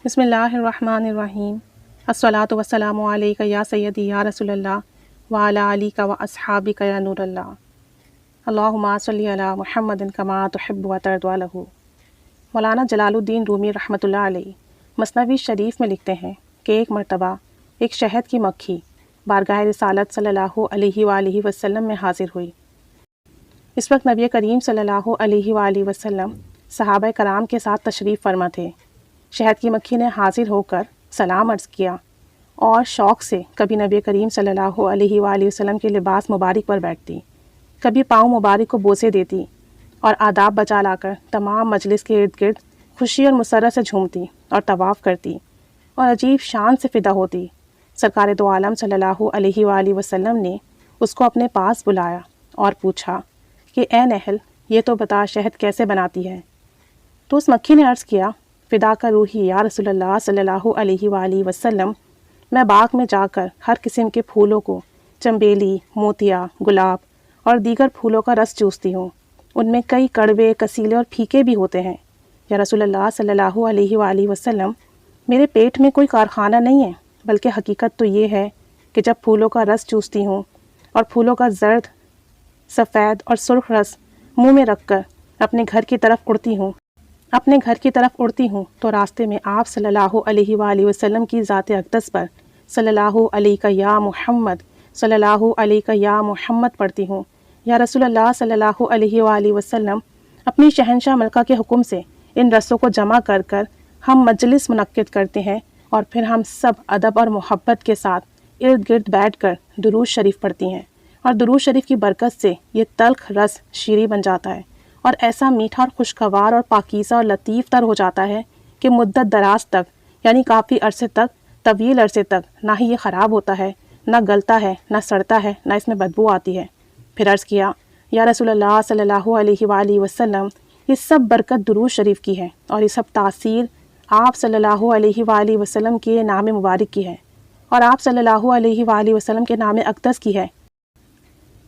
بسم اللہ الرحمن الرحیم الصلاۃ والسلام علیک یا سیدی یا رسول اللہ وعلی آلک و اصحابک یا نور اللہ اللہم صلی علی محمد کما تحب و ترضی عنہ۔ مولانا جلال الدین رومی رحمۃ اللہ علیہ مثنوی شریف میں لکھتے ہیں کہ ایک مرتبہ ایک شہد کی مکھی بارگاہ رسالت صلی اللہ علیہ وآلہ وسلم میں حاضر ہوئی۔ اس وقت نبی کریم صلی اللہ علیہ وآلہ وسلم صحابہ کرام کے ساتھ تشریف فرما تھے۔ شہد کی مکھی نے حاضر ہو کر سلام عرض کیا اور شوق سے کبھی نبی کریم صلی اللہ علیہ وآلہ وسلم کے لباس مبارک پر بیٹھتی، کبھی پاؤں مبارک کو بوسے دیتی اور آداب بچا لا کر تمام مجلس کے ارد گرد خوشی اور مسرت سے جھومتی اور طواف کرتی اور عجیب شان سے فدا ہوتی۔ سرکار دو عالم صلی اللہ علیہ وآلہ وسلم نے اس کو اپنے پاس بلایا اور پوچھا کہ اے نحل، یہ تو بتا شہد کیسے بناتی ہے؟ تو اس مکھی نے عرض کیا، فدا کا روحی یا رسول اللہ صلی اللہ علیہ وآلہ وسلم، میں باغ میں جا کر ہر قسم کے پھولوں کو، چنبیلی، موتیا، گلاب اور دیگر پھولوں کا رس چوستی ہوں۔ ان میں کئی کڑوے، کسیلے اور پھیکے بھی ہوتے ہیں۔ یا رسول اللہ صلی اللہ علیہ وآلہ وسلم، میرے پیٹ میں کوئی کارخانہ نہیں ہے، بلکہ حقیقت تو یہ ہے کہ جب پھولوں کا رس چوستی ہوں اور پھولوں کا زرد، سفید اور سرخ رس منہ میں رکھ کر اپنے گھر کی طرف اڑتی ہوں تو راستے میں آپ صلی اللہ علیہ وآلہ وسلم کی ذات اقدس پر صلی اللہ علیہ یا محمد، صلی اللہ علیہ یا محمد پڑھتی ہوں۔ یا رسول اللہ صلی اللہ علیہ وآلہ وسلم، اپنی شہنشاہ ملکہ کے حکم سے ان رسوں کو جمع کر کر ہم مجلس منعقد کرتے ہیں اور پھر ہم سب ادب اور محبت کے ساتھ ارد گرد بیٹھ کر درود شریف پڑھتی ہیں، اور درود شریف کی برکت سے یہ تلخ رس شیریں بن جاتا ہے اور ایسا میٹھا اور خوشگوار اور پاکیزہ اور لطیف تر ہو جاتا ہے کہ مدت دراز تک، یعنی کافی عرصے تک، طویل عرصے تک نہ ہی یہ خراب ہوتا ہے، نہ گلتا ہے، نہ سڑتا ہے، نہ اس میں بدبو آتی ہے۔ پھر عرض کیا، یا رسول اللہ صلی اللہ علیہ وآلہ وسلم، یہ سب برکت درود شریف کی ہے اور یہ سب تاثیر آپ صلی اللہ علیہ وآلہ وسلم کے نام مبارک کی ہے، اور آپ صلی اللہ علیہ وآلہ وسلم کے نام اقدس کی ہے،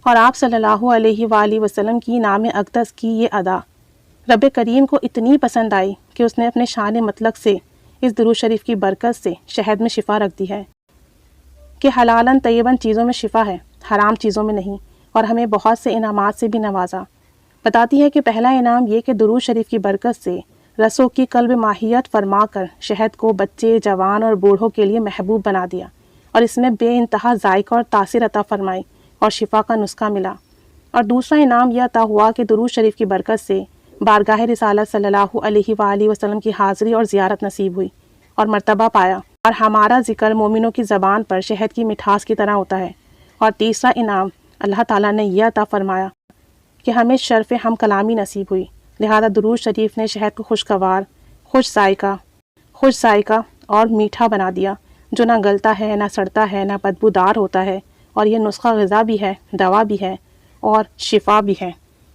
اور آپ صلی اللہ علیہ وآلہ وسلم کی نام اقدس کی یہ ادا رب کریم کو اتنی پسند آئی کہ اس نے اپنے شان مطلق سے اس درود شریف کی برکت سے شہد میں شفا رکھ دی ہے کہ حلالن طیبن چیزوں میں شفا ہے، حرام چیزوں میں نہیں، اور ہمیں بہت سے انعامات سے بھی نوازا۔ بتاتی ہے کہ پہلا انعام یہ کہ درود شریف کی برکت سے رسوں کی قلب ماہیت فرما کر شہد کو بچے، جوان اور بوڑھوں کے لیے محبوب بنا دیا، اور اس میں بے انتہا ذائقہ اور تاثیر عطا فرمائی اور شفا کا نسخہ ملا۔ اور دوسرا انعام یہ عطا ہوا کہ درود شریف کی برکت سے بارگاہ رسالت صلی اللہ علیہ وآلہ وسلم کی حاضری اور زیارت نصیب ہوئی اور مرتبہ پایا، اور ہمارا ذکر مومنوں کی زبان پر شہد کی مٹھاس کی طرح ہوتا ہے۔ اور تیسرا انعام اللہ تعالیٰ نے یہ عطا فرمایا کہ ہمیں شرف ہم کلامی نصیب ہوئی، لہذا درود شریف نے شہد کو خوشگوار، خوش ذائقہ اور میٹھا بنا دیا، جو نہ گلتا ہے، نہ سڑتا ہے، نہ بدبودار ہوتا ہے، اور یہ نسخہ غذا بھی ہے، دوا بھی ہے اور شفا بھی ہے۔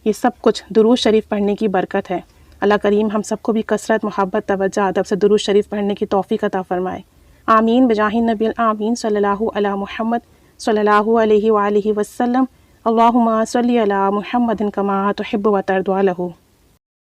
یہ سب کچھ درود شریف پڑھنے کی برکت ہے۔ اللہ کریم ہم سب کو بھی کثرت، محبت، توجہ، ادب سے درود شریف پڑھنے کی توفیق عطا فرمائے۔ آمین بجاہ نبی الآمین صلی اللہ علی محمد صلی اللہ علیہ وآلہ وسلم۔ اللہم صلی علی محمد کما تحب و ترضی عنہ۔